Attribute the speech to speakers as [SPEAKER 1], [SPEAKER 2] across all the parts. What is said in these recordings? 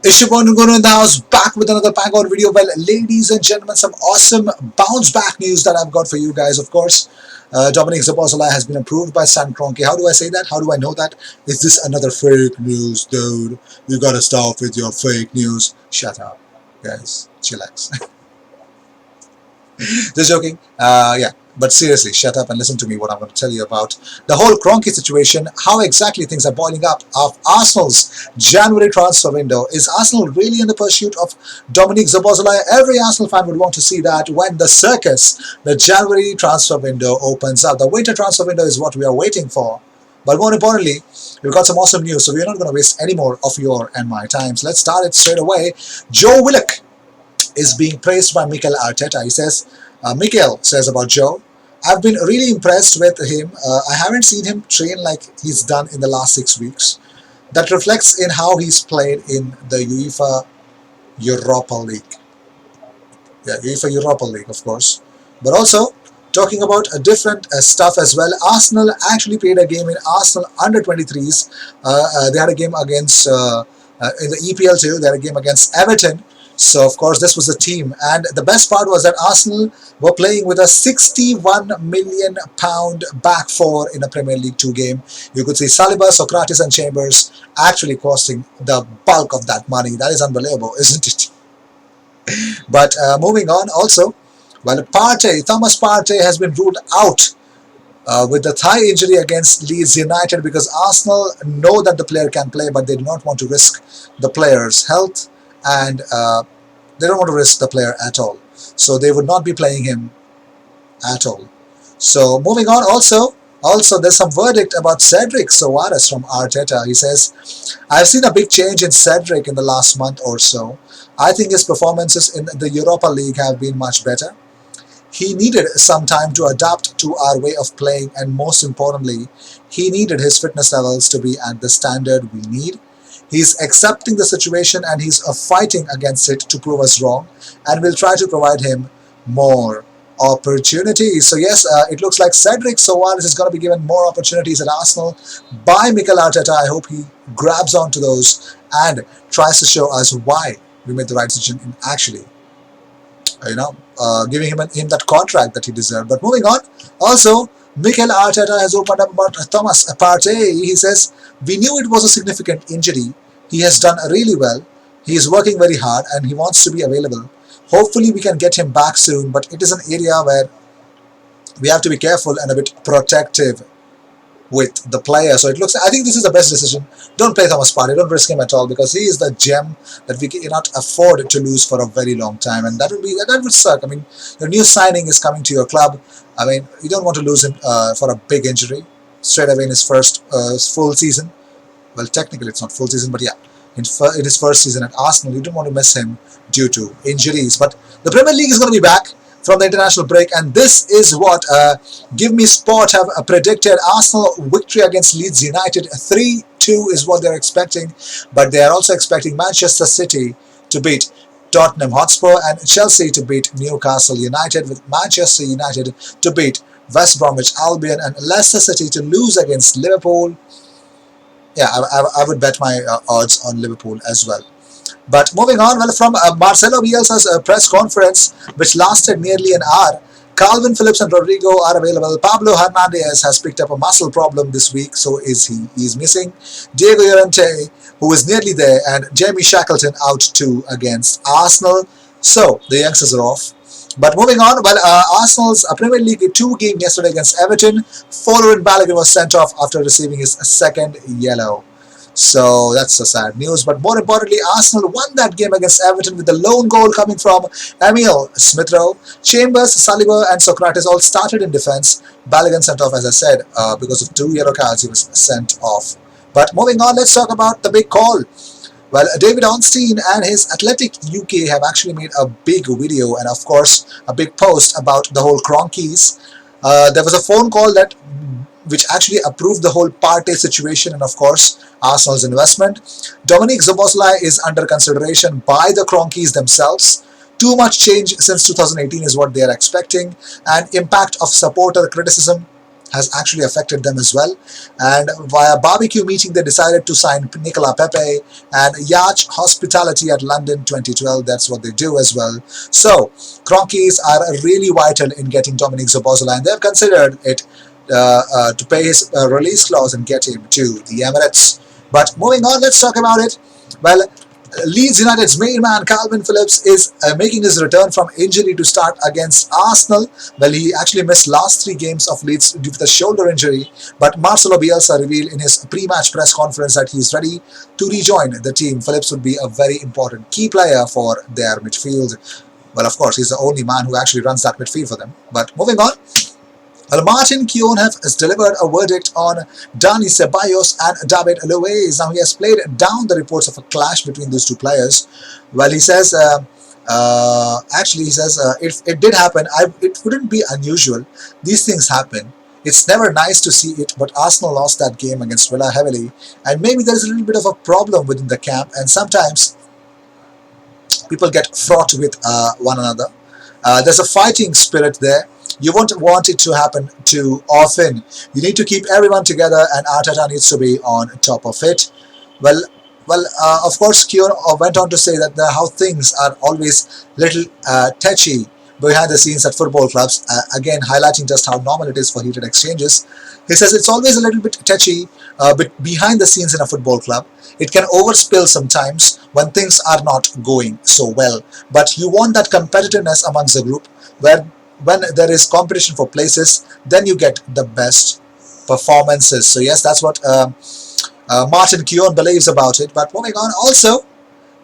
[SPEAKER 1] Ishibon in the house, back with another Bang On video. Well, ladies and gentlemen, some awesome bounce back news that I've got for you guys, of course. Dominic Szoboszlai has been approved by Stan Kroenke. How do I say that? How do I know that? Is this another fake news, dude? You gotta stop with your fake news. Shut up, guys. Chillax. Just joking. Yeah. But seriously, shut up and listen to me what I'm going to tell you about the whole Kroenke situation, how exactly things are boiling up of Arsenal's January transfer window. Is Arsenal really in the pursuit of Dominic Szoboszlai? Every Arsenal fan would want to see that when the circus, the January transfer window opens up. The winter transfer window is what we are waiting for. But more importantly, we've got some awesome news, so we're not going to waste any more of your and my time. So let's start it straight away. Joe Willock is being praised by Mikel Arteta. He says, Mikel says about Joe, I've been really impressed with him. I haven't seen him train like he's done in the last 6 weeks. That reflects in how he's played in the UEFA Europa League. Yeah, UEFA Europa League, of course. But also, talking about a different stuff as well, Arsenal actually played a game in Arsenal under-23s. They had a game against, in the EPL too, they had a game against Everton. So, of course, this was the team. And the best part was that Arsenal were playing with a £61 million back four in a Premier League 2 game. You could see Saliba, Socrates and Chambers actually costing the bulk of that money. That is unbelievable, isn't it? But moving on also, well, Thomas Partey has been ruled out with the thigh injury against Leeds United because Arsenal know that the player can play, but they do not want to risk the player's health and they don't want to risk the player at all. So they would not be playing him at all. So moving on also there's some verdict about Cedric Soares from Arteta. He says, I've seen a big change in Cedric in the last month or so. I think his performances in the Europa League have been much better. He needed some time to adapt to our way of playing, and most importantly, he needed his fitness levels to be at the standard we need. He's accepting the situation and he's fighting against it to prove us wrong, and we'll try to provide him more opportunities. So yes, it looks like Cedric Soares is going to be given more opportunities at Arsenal by Mikel Arteta. I hope he grabs onto those and tries to show us why we made the right decision in actually giving him that contract that he deserved. But moving on, also, Mikel Arteta has opened up about Thomas Partey. He says, we knew it was a significant injury. He has done really well. He is working very hard and he wants to be available. Hopefully we can get him back soon, but it is an area where we have to be careful and a bit protective with the player. So it looks, I think this is the best decision. Don't play Thomas Partey, don't risk him at all, because he is the gem that we cannot afford to lose for a very long time, and that would suck. I mean, your new signing is coming to your club. I mean, you don't want to lose him for a big injury straight away in his first full season. Well, technically it's not full season, but yeah, in his first season at Arsenal, you don't want to miss him due to injuries. But the Premier League is going to be back from the international break, and this is what Give Me Sport have predicted. Arsenal victory against Leeds United 3-2 is what they're expecting, but they are also expecting Manchester City to beat Tottenham Hotspur and Chelsea to beat Newcastle United, with Manchester United to beat West Bromwich Albion and Leicester City to lose against Liverpool. Yeah, I would bet my odds on Liverpool as well. But moving on, well, from Marcelo Bielsa's press conference, which lasted nearly an hour, Calvin Phillips and Rodrigo are available. Pablo Hernandez has picked up a muscle problem this week, so is he. He's missing. Diego Llorente, who is nearly there, and Jamie Shackleton out too against Arsenal. So the youngsters are off. But moving on, well, Arsenal's Premier League 2 game yesterday against Everton, Folarin Balogun was sent off after receiving his second yellow. So that's the sad news. But more importantly, Arsenal won that game against Everton with the lone goal coming from Emil Smith-Rowe. Chambers, Saliba and Socrates all started in defence. Balogun sent off, as I said, because of 2 yellow cards he was sent off. But moving on, let's talk about the big call. Well, David Ornstein and his Athletic UK have actually made a big video and, of course, a big post about the whole Kroenkes. There was a phone call which actually approved the whole Partey situation and, of course, Arsenal's investment. Dominic Szoboszlai is under consideration by the Kroenkes themselves. Too much change since 2018 is what they are expecting, and impact of supporter criticism has actually affected them as well. And via barbecue meeting, they decided to sign Nicola Pepe and Yacht Hospitality at London 2012. That's what they do as well. So Kroenkes are really vital in getting Dominic Szoboszlai, and they've considered it to pay his release clause and get him to the Emirates. But moving on, let's talk about it. Well, Leeds United's main man Calvin Phillips is making his return from injury to start against Arsenal. Well, he actually missed last 3 games of Leeds due to the shoulder injury, but Marcelo Bielsa revealed in his pre-match press conference that he's ready to rejoin the team. Phillips would be a very important key player for their midfield. Well, of course, he's the only man who actually runs that midfield for them. But moving on, well, Martin Keown has delivered a verdict on Dani Ceballos and David Luiz. Now, he has played down the reports of a clash between those two players. Well, he says, if it did happen, it wouldn't be unusual. These things happen. It's never nice to see it, but Arsenal lost that game against Villa heavily. And maybe there is a little bit of a problem within the camp, and sometimes people get fraught with one another. There's a fighting spirit there. You won't want it to happen too often. You need to keep everyone together, and Arteta needs to be on top of it. Well, of course, Keown went on to say that how things are always little touchy behind the scenes at football clubs, again highlighting just how normal it is for heated exchanges. He says it's always a little bit touchy behind the scenes in a football club. It can overspill sometimes when things are not going so well. But you want that competitiveness amongst the group, where when there is competition for places, then you get the best performances. So yes, that's what Martin Keown believes about it. But moving on, also,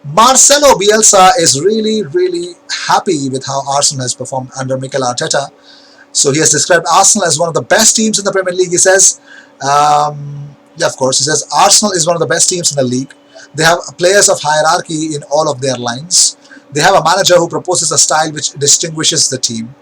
[SPEAKER 1] Marcelo Bielsa is really happy with how Arsenal has performed under Mikel Arteta. So he has described Arsenal as one of the best teams in the Premier League. He says, yeah, of course, he says Arsenal is one of the best teams in the league. They have players of hierarchy in all of their lines. They have a manager who proposes a style which distinguishes the team.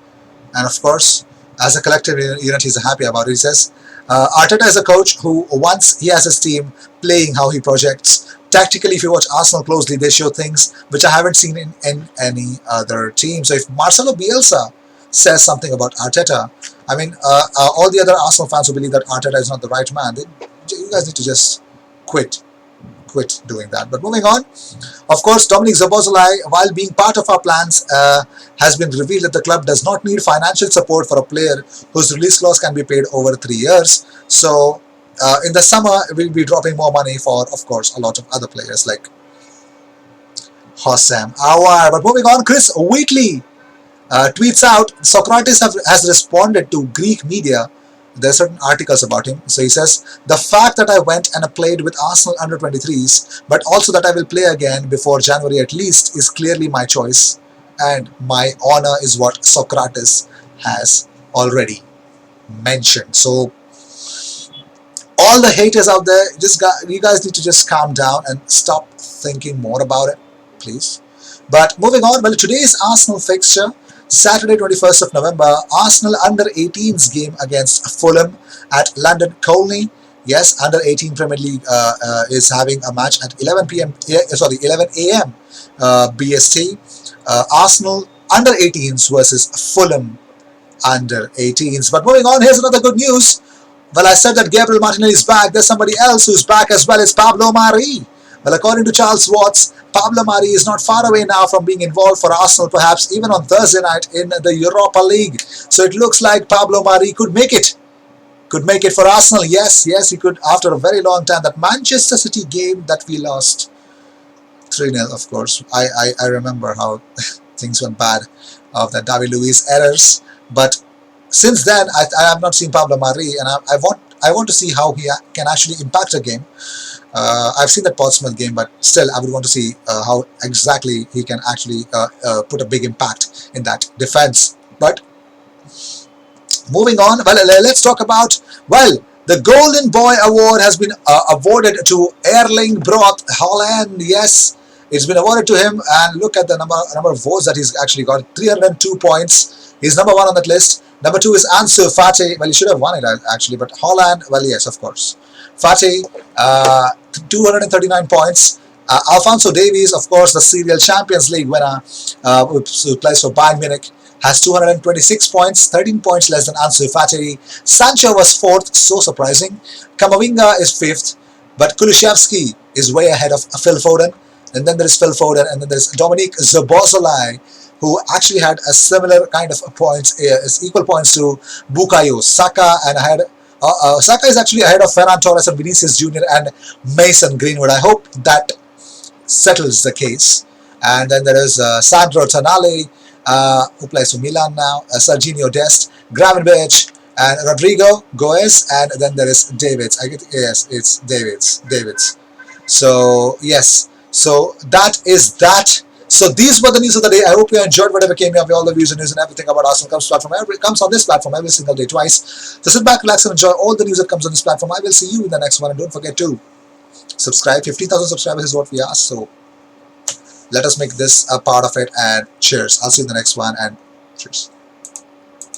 [SPEAKER 1] And of course, as a collective unit, he's happy about it. He says, Arteta is a coach who, once he has his team playing how he projects, tactically, if you watch Arsenal closely, they show things which I haven't seen in any other team. So if Marcelo Bielsa says something about Arteta, I mean, all the other Arsenal fans who believe that Arteta is not the right man, you guys need to just quit doing that. But moving on, of course, Dominic Szoboszlai, while being part of our plans, has been revealed that the club does not need financial support for a player whose release clause can be paid over 3 years. So in the summer, we'll be dropping more money for, of course, a lot of other players like Hossam Aouar. But moving on, Chris Wheatley tweets out, Socrates has responded to Greek media. There are certain articles about him. So he says, the fact that I went and I played with Arsenal under 23s, but also that I will play again before January at least, is clearly my choice. And my honor is what Socrates has already mentioned. So all the haters out there, you guys need to just calm down and stop thinking more about it, please. But moving on, well, today's Arsenal fixture, Saturday 21st of November, Arsenal under-18s game against Fulham at London Colney. Yes, under-18 Premier League is having a match at 11 a.m. BST. Arsenal under-18s versus Fulham under-18s. But moving on, here's another good news. Well, I said that Gabriel Martinelli is back. There's somebody else who's back as well. It's Pablo Mari. Well, according to Charles Watts, Pablo Mari is not far away now from being involved for Arsenal, perhaps even on Thursday night in the Europa League. So it looks like Pablo Mari could make it. Could make it for Arsenal. Yes, he could after a very long time. That Manchester City game that we lost 3-0, of course. I remember how things went bad of the David Luiz errors. But since then, I have not seen Pablo Mari, and I want to see how he can actually impact a game. I've seen that Portsmouth game, but still, I would want to see how exactly he can actually put a big impact in that defense. But moving on, well, let's talk about, well, the Golden Boy Award has been awarded to Erling Braut Haaland. Yes, it's been awarded to him, and look at the number of votes that he's actually got. 302 points. He's number 1 on that list. Number 2 is Ansu Fati. Well, he should have won it actually, but Haaland, well, yes, of course. Fati, 239 points. Alphonso Davies, of course, the serial Champions League winner, who plays for Bayern Munich, has 226 points, 13 points less than Ansu Fati. Sancho was 4th, so surprising. Kamavinga is 5th, but Kulusevski is way ahead of Phil Foden. And then there is Phil Foden, and then there is Dominic Szoboszlai, who actually had a similar kind of points, equal points to Bukayo Saka, and had Saka is actually ahead of Ferran Torres and Vinicius Jr. and Mason Greenwood. I hope that settles the case. And then there is Sandro Tonali, who plays for Milan now, Serginho Dest, Gravenberch, and Rodrigo Goes, and then there is Davids. Yes, it's Davids. So yes, so that is that. So these were the news of the day. I hope you enjoyed whatever came here. All the views and news and everything about Arsenal comes on this platform every single day, twice. So sit back, relax, and enjoy all the news that comes on this platform. I will see you in the next one, and don't forget to subscribe. 15,000 subscribers is what we ask. So let us make this a part of it, and cheers. I'll see you in the next one, and cheers.